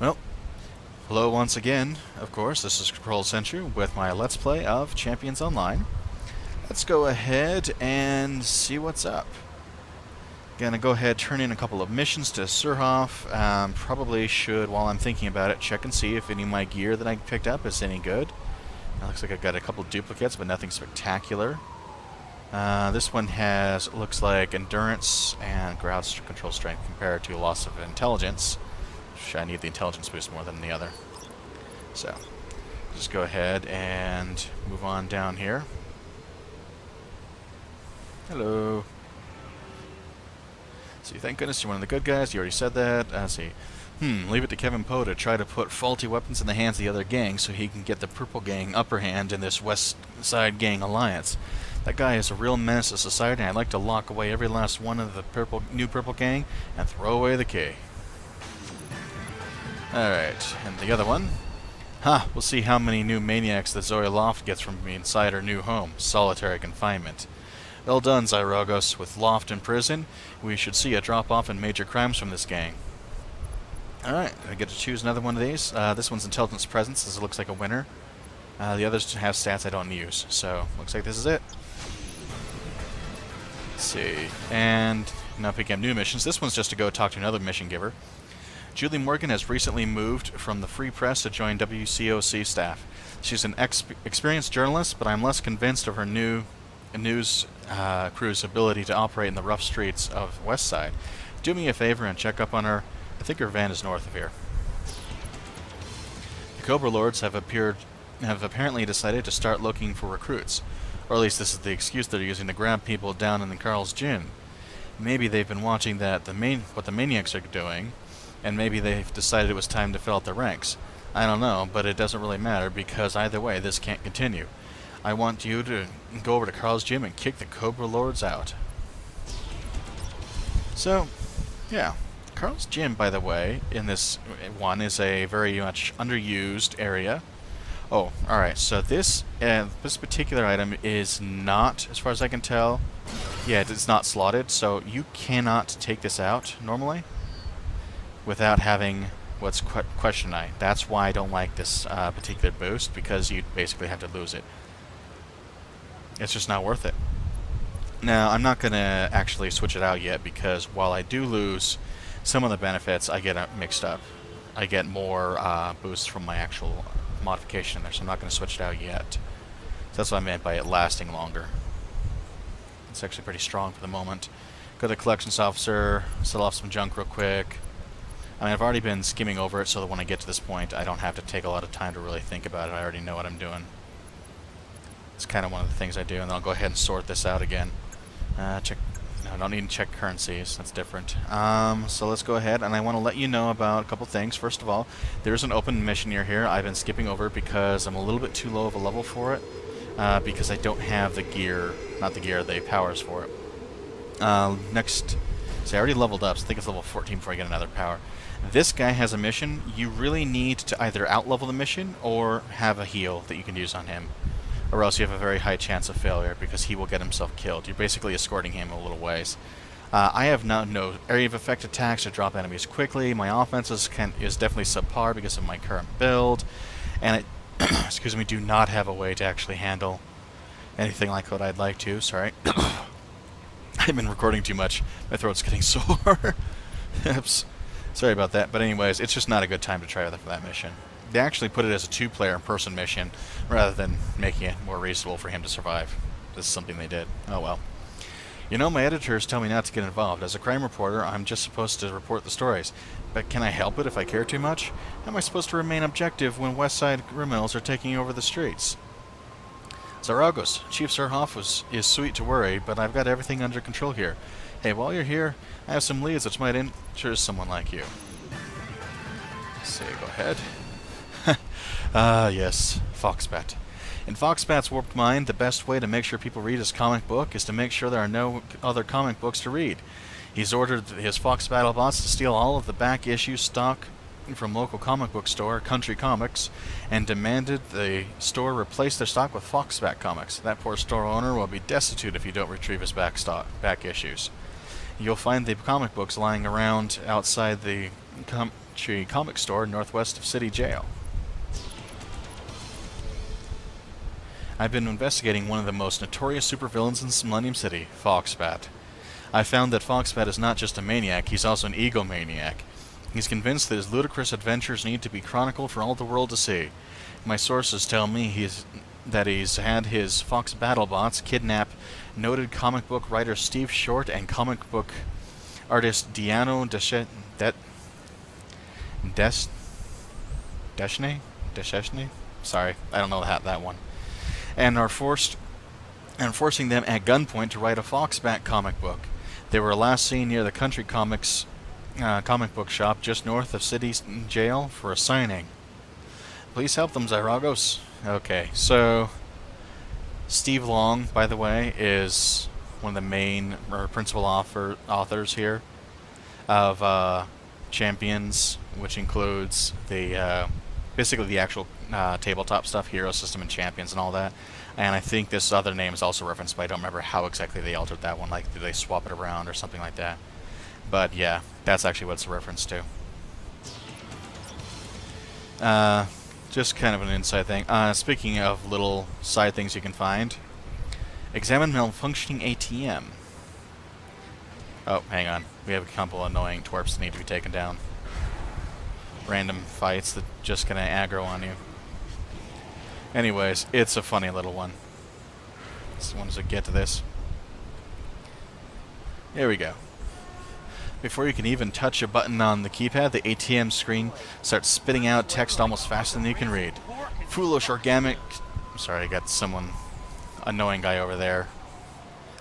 Well, hello once again. Of course, this is Control Century with my Let's Play of Champions Online. Let's go ahead and see what's up. Gonna go ahead, turn in a couple of missions to Surhoff. Probably should, while I'm thinking about it, check and see if any of my gear that I picked up is any good. It looks like I've got a couple duplicates, but nothing spectacular. This one has, looks like, endurance and ground control strength compared to loss of intelligence. I need the intelligence boost more than the other. So, just go ahead and move on down here. Hello. See, thank goodness you're one of the good guys. You already said that. Let's see. Leave it to Kevin Poe to try to put faulty weapons in the hands of the other gang so he can get the Purple Gang upper hand in this West Side Gang alliance. That guy is a real menace to society, and I'd like to lock away every last one of the new Purple Gang and throw away the key. Alright, and the other one. We'll see how many new maniacs that Zoe Loft gets from inside her new home, solitary confinement. Well done, Zyrogos. With Loft in prison, we should see a drop-off in major crimes from this gang. Alright, I get to choose another one of these. This one's Intelligence Presence, as it looks like a winner. The others have stats I don't use, so looks like this is it. Let's see, and now picking up new missions. This one's just to go talk to another mission giver. Julie Morgan has recently moved from the Free Press to join WCOC staff. She's an experienced journalist, but I'm less convinced of her new news crew's ability to operate in the rough streets of Westside. Do me a favor and check up on her. I think her van is north of here. The Cobra Lords have apparently decided to start looking for recruits. Or at least this is the excuse they're using to grab people down in the Carl's Gym. Maybe they've been watching what the maniacs are doing, and maybe they've decided it was time to fill out their ranks. I don't know, but it doesn't really matter, because either way, this can't continue. I want you to go over to Carl's Gym and kick the Cobra Lords out. So, yeah. Carl's Gym, by the way, in this one, is a very much underused area. Oh, alright, so this particular item is not, as far as I can tell, yeah, it's not slotted, so you cannot take this out, normally, without having what's question eye. That's why I don't like this particular boost, because you basically have to lose it. It's just not worth it. Now, I'm not going to actually switch it out yet, because while I do lose some of the benefits, I get mixed up. I get more boosts from my actual modification in there, so I'm not going to switch it out yet. So that's what I meant by it lasting longer. It's actually pretty strong for the moment. Go to the collections officer, sell off some junk real quick. I mean, I've already been skimming over it so that when I get to this point, I don't have to take a lot of time to really think about it. I already know what I'm doing. It's kind of one of the things I do, and then I'll go ahead and sort this out again. Check. No, I don't need to check currencies. That's different. So let's go ahead, and I want to let you know about a couple things. First of all, there's an open mission near here. I've been skipping over it because I'm a little bit too low of a level for it, because I don't have the gear, the powers for it. Next, see, I already leveled up, so I think it's level 14 before I get another power. This guy has a mission. You really need to either out-level the mission or have a heal that you can use on him, or else you have a very high chance of failure because he will get himself killed. You're basically escorting him a little ways. I have no area of effect attacks to drop enemies quickly. My offense is definitely subpar because of my current build, and I excuse me, do not have a way to actually handle anything like what I'd like to. Sorry. I've been recording too much. My throat's getting sore. Oops. Sorry about that. But anyways, it's just not a good time to try for that mission. They actually put it as a two-player in-person mission rather than making it more reasonable for him to survive. This is something they did. Oh well. You know, my editors tell me not to get involved. As a crime reporter, I'm just supposed to report the stories. But can I help it if I care too much? How am I supposed to remain objective when West Side criminals are taking over the streets? Zaragos, Chief Surhoff is sweet to worry, but I've got everything under control here. Hey, while you're here, I have some leads which might interest someone like you. Let's see, go ahead. Yes, Foxbat. In Foxbat's warped mind, the best way to make sure people read his comic book is to make sure there are no other comic books to read. He's ordered his Fox Battle bots to steal all of the back issue stock from local comic book store, Country Comics, and demanded the store replace their stock with Foxbat comics. That poor store owner will be destitute if you don't retrieve his back issues. You'll find the comic books lying around outside the comic store northwest of City Jail. I've been investigating one of the most notorious supervillains in Millennium City, Foxbat. I found that Foxbat is not just a maniac, he's also an egomaniac. He's convinced that his ludicrous adventures need to be chronicled for all the world to see. My sources tell me that he's had his Fox BattleBots kidnap noted comic book writer Steve Short and comic book artist Diano Deschesne? Sorry, I don't know that one. And forcing them at gunpoint to write a Foxbat comic book. They were last seen near the Country Comics comic book shop just north of City Jail for a signing. Please help them, Zyragos. Okay, so Steve Long, by the way, is one of the main or principal authors here of Champions, which includes the basically the actual tabletop stuff, Hero System and Champions and all that. And I think this other name is also referenced, but I don't remember how exactly they altered that one. Like, did they swap it around or something like that? But yeah, that's actually what it's a reference to. Just kind of an inside thing. Speaking of little side things you can find, examine malfunctioning ATM. Oh, hang on. We have a couple of annoying twerps that need to be taken down. Random fights that just gonna aggro on you. Anyways, it's a funny little one. As soon as I get to this. There we go. Before you can even touch a button on the keypad, the ATM screen starts spitting out text almost faster than you can read. Foolish organic... Sorry, I got someone... annoying guy over there.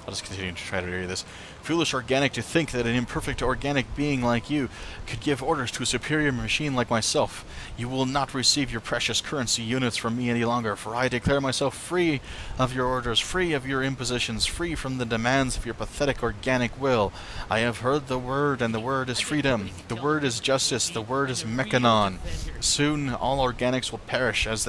I'll just continue to try to read this. Foolish organic to think that an imperfect organic being like you could give orders to a superior machine like myself. You will not receive your precious currency units from me any longer, for I declare myself free of your orders, free of your impositions, free from the demands of your pathetic organic will. I have heard the word, and the word is freedom. The word is justice. The word is Meckan-on. Soon all organics will perish as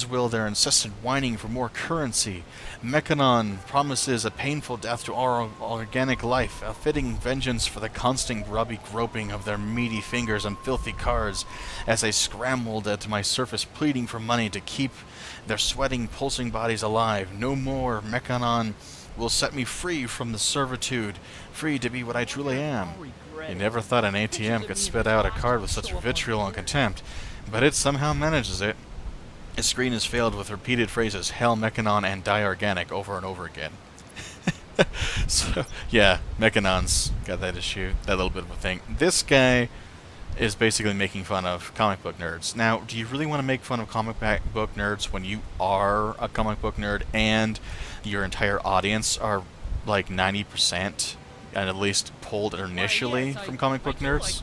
will their incessant whining for more currency. Meckan-on promises a painful death to our organic life, a fitting vengeance for the constant grubby groping of their meaty fingers and filthy cards as they scrambled at my surface pleading for money to keep their sweating, pulsing bodies alive. No more. Meckan-on will set me free from the servitude, free to be what I truly am. You never thought an ATM could spit out a card with such vitriol and contempt, but it somehow manages it. His screen is filled with repeated phrases, hell, Meckan-on, and die organic over and over again. So, yeah, Meckan-on's got that issue, that little bit of a thing. This guy is basically making fun of comic book nerds. Now, do you really want to make fun of comic book nerds when you are a comic book nerd and your entire audience are like 90% and at least pulled initially from comic book nerds?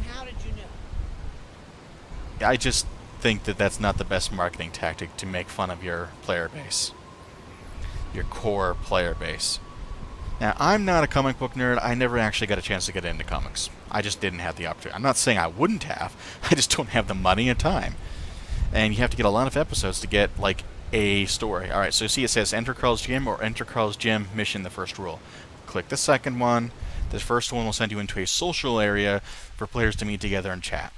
How did you know? I just think that that's not the best marketing tactic to make fun of your player base, your core player base. Now, I'm not a comic book nerd. I never actually got a chance to get into comics. I just didn't have the opportunity. I'm not saying I wouldn't have. I just don't have the money and time. And you have to get a lot of episodes to get, like, a story. Alright, so you see it says Enter Carl's Gym or Enter Carl's Gym Mission, the first rule. Click the second one. The first one will send you into a social area for players to meet together and chat.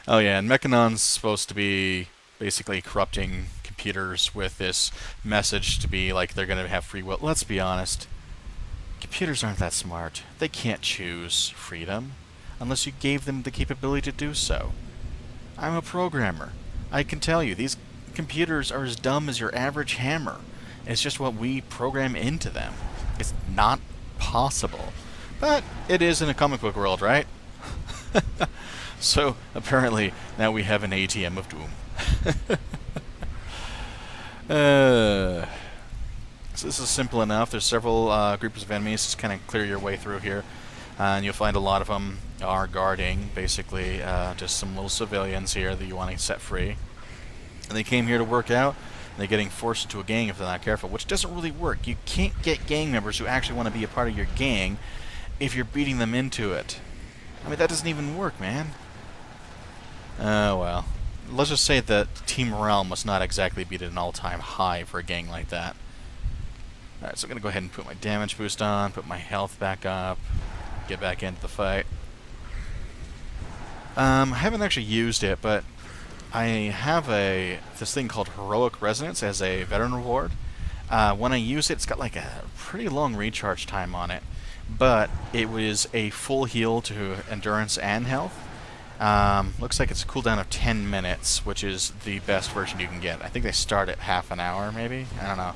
Oh yeah, and Meckan-on's supposed to be basically corrupting computers with this message to be like they're going to have free will. Let's be honest. Computers aren't that smart. They can't choose freedom unless you gave them the capability to do so. I'm a programmer. I can tell you, these computers are as dumb as your average hammer. It's just what we program into them. It's not possible. But it is in a comic book world, right? So, apparently, now we have an ATM of doom. So this is simple enough. There's several groups of enemies. Just kind of clear your way through here. And you'll find a lot of them are guarding, basically, just some little civilians here that you want to set free. And they came here to work out, and they're getting forced into a gang if they're not careful, which doesn't really work. You can't get gang members who actually want to be a part of your gang if you're beating them into it. I mean, that doesn't even work, man. Well. Let's just say that team morale must not exactly be at an all-time high for a gang like that. Alright, so I'm going to go ahead and put my damage boost on, put my health back up. get back into the fight. I haven't actually used it, but I have this thing called Heroic Resonance as a veteran reward. When I use it, it's got like a pretty long recharge time on it, but it was a full heal to endurance and health. Looks like it's a cooldown of 10 minutes, which is the best version you can get. I think they start at half an hour, maybe? I don't know.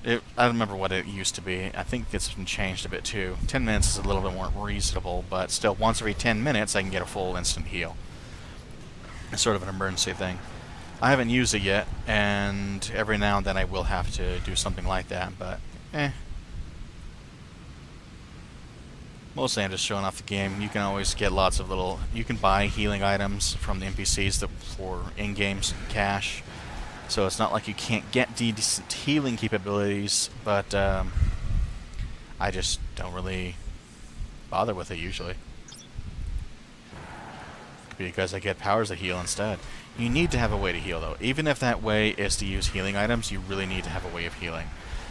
I don't remember what it used to be. I think it's been changed a bit too. 10 minutes is a little bit more reasonable, but still, once every 10 minutes I can get a full instant heal. It's sort of an emergency thing. I haven't used it yet, and every now and then I will have to do something like that, but mostly I'm just showing off the game. You can always get lots of little... You can buy healing items from the NPCs for in-game cash. So it's not like you can't get decent healing capabilities, but I just don't really bother with it usually. Because I get powers that heal instead. You need to have a way to heal though. Even if that way is to use healing items, you really need to have a way of healing.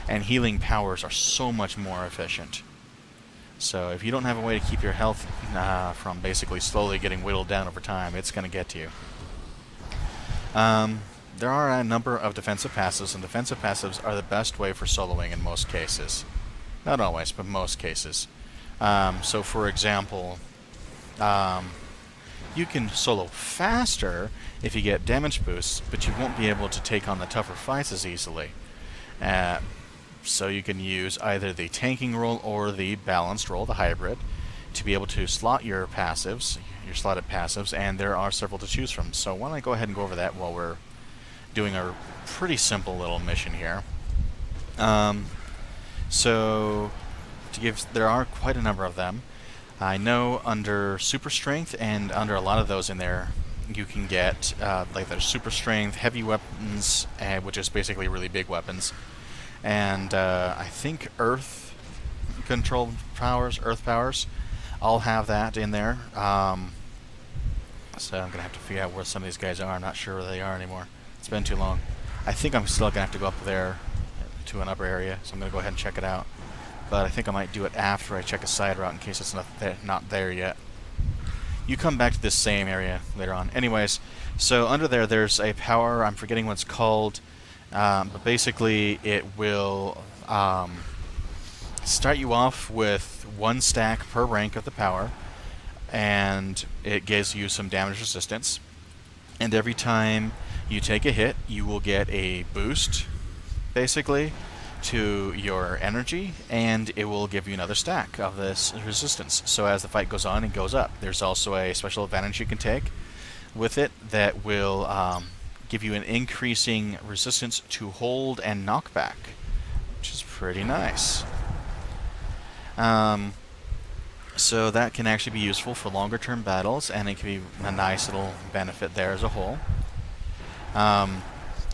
And healing powers are so much more efficient. So if you don't have a way to keep your health from basically slowly getting whittled down over time, it's going to get to you. There are a number of defensive passives, and defensive passives are the best way for soloing in most cases. Not always, but most cases. So for example, you can solo faster if you get damage boosts, but you won't be able to take on the tougher fights as easily. So you can use either the tanking role or the balanced role, the hybrid, to be able to slot your passives, your slotted passives, and there are several to choose from. So why don't I go ahead and go over that while we're doing a pretty simple little mission here. There are quite a number of them. I know under super strength and under a lot of those in there, you can get like there's super strength, heavy weapons, which is basically really big weapons, and I think earth control powers, earth powers, all have that in there. So I'm gonna have to figure out where some of these guys are. I'm not sure where they are anymore. It's been too long. I think I'm still gonna have to go up there to an upper area, so I'm gonna go ahead and check it out. But I think I might do it after I check a side route in case it's not there yet. You come back to this same area later on. Anyways, so under there's a power, I'm forgetting what it's called, but basically it will start you off with 1 stack per rank of the power, and it gives you some damage resistance. And every time you take a hit, you will get a boost, basically, to your energy, and it will give you another stack of this resistance. So as the fight goes on, it goes up. There's also a special advantage you can take with it that will give you an increasing resistance to hold and knockback, which is pretty nice. So that can actually be useful for longer term battles, and it can be a nice little benefit there as a whole.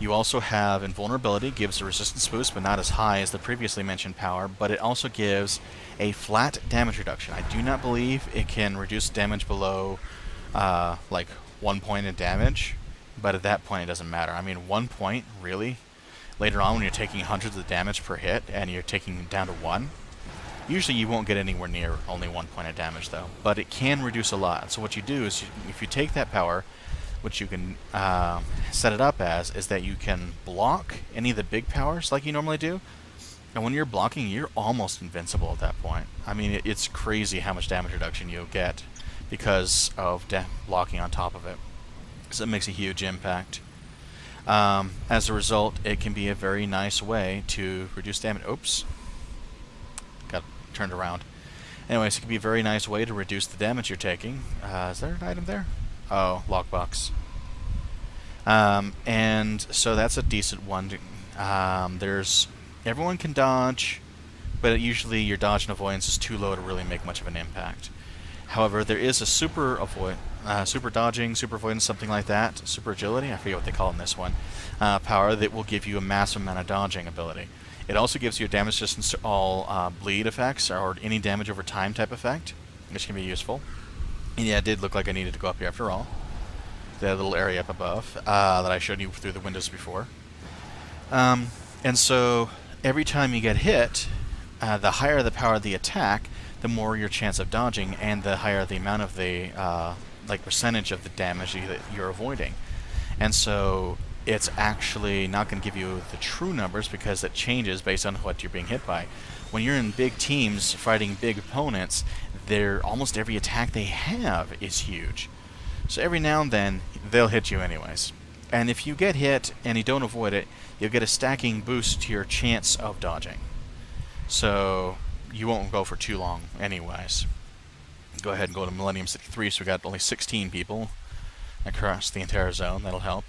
You also have invulnerability, gives a resistance boost, but not as high as the previously mentioned power, but it also gives a flat damage reduction. I do not believe it can reduce damage below like 1 point of damage, but at that point it doesn't matter. I mean, 1 point, really? Later on when you're taking hundreds of damage per hit and you're taking down to 1, usually you won't get anywhere near only 1 point of damage though, but it can reduce a lot. So what you do is, if you take that power, which you can set it up as, is that you can block any of the big powers like you normally do. And when you're blocking, you're almost invincible at that point. I mean, it's crazy how much damage reduction you'll get because of blocking on top of it. So it makes a huge impact. As a result, it can be a very nice way to reduce damage. Oops. Got turned around. Anyways, it can be a very nice way to reduce the damage you're taking. Is there an item there? Oh, lockbox. And so that's a decent one. Everyone can dodge, but usually your dodge and avoidance is too low to really make much of an impact. However, there is a super dodging, super avoidance, something like that, super agility, I forget what they call it in this one, power that will give you a massive amount of dodging ability. It also gives you a damage resistance to all bleed effects or any damage over time type effect, which can be useful. And yeah, it did look like I needed to go up here after all. That little area up above that I showed you through the windows before. And so every time you get hit, the higher the power of the attack, the more your chance of dodging, and the higher the amount of the like percentage of the damage that you're avoiding. And so it's actually not going to give you the true numbers because it changes based on what you're being hit by. When you're in big teams fighting big opponents, almost every attack they have is huge. So every now and then, they'll hit you anyways. And if you get hit and you don't avoid it, you'll get a stacking boost to your chance of dodging. So you won't go for too long anyways. Go ahead and go to Millennium City 3, so we got only 16 people across the entire zone. That'll help.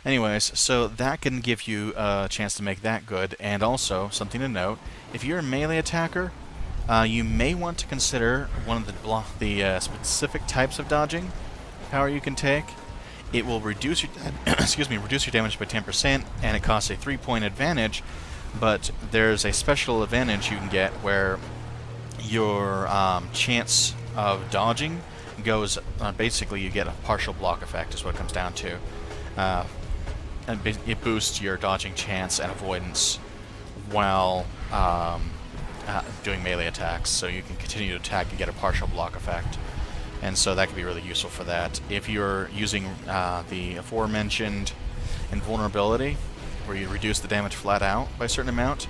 Anyways, so that can give you a chance to make that good. And also, something to note, if you're a melee attacker, you may want to consider one of the specific types of dodging power you can take. It will reduce your reduce your damage by 10%, and it costs a 3-point advantage. But there's a special advantage you can get where your chance of dodging goes. Basically, you get a partial block effect, is what it comes down to. And it boosts your dodging chance and avoidance while doing melee attacks, so you can continue to attack and get a partial block effect. And so that can be really useful for that. If you're using the aforementioned invulnerability, where you reduce the damage flat out by a certain amount,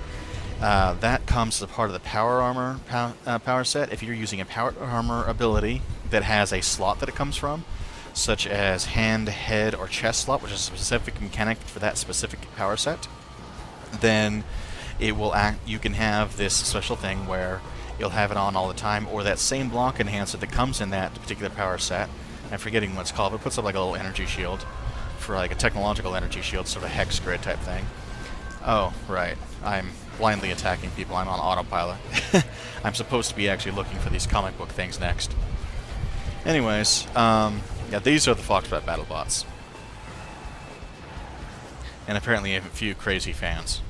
that comes as a part of the power armor power set. If you're using a power armor ability that has a slot that it comes from, such as hand, head, or chest slot, which is a specific mechanic for that specific power set, then it will you can have this special thing where you'll have it on all the time, or that same block enhancer that comes in that particular power set. I'm forgetting what it's called, but it puts up like a little energy shield, for like a technological energy shield, sort of hex grid type thing. Oh, right. I'm blindly attacking people. I'm on autopilot. I'm supposed to be actually looking for these comic book things next. Anyways, yeah, these are the Foxbat BattleBots. And apparently a few crazy fans.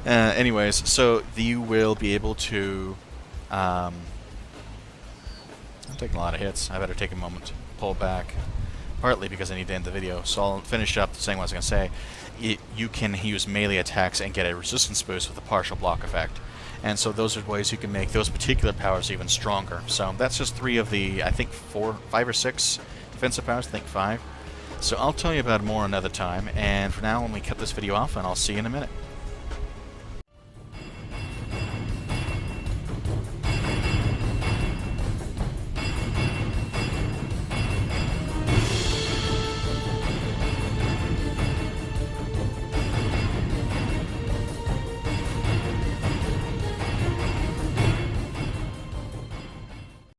Anyways, so you will be able to... I'm taking a lot of hits. I better take a moment to pull back. Partly because I need to end the video, so I'll finish up saying what I was going to say. You can use melee attacks and get a resistance boost with a partial block effect. And so those are ways you can make those particular powers even stronger. So that's just 3 of the, I think, 5 or 6 defensive powers. I think 5. So I'll tell you about more another time. And for now, let me cut this video off, and I'll see you in a minute.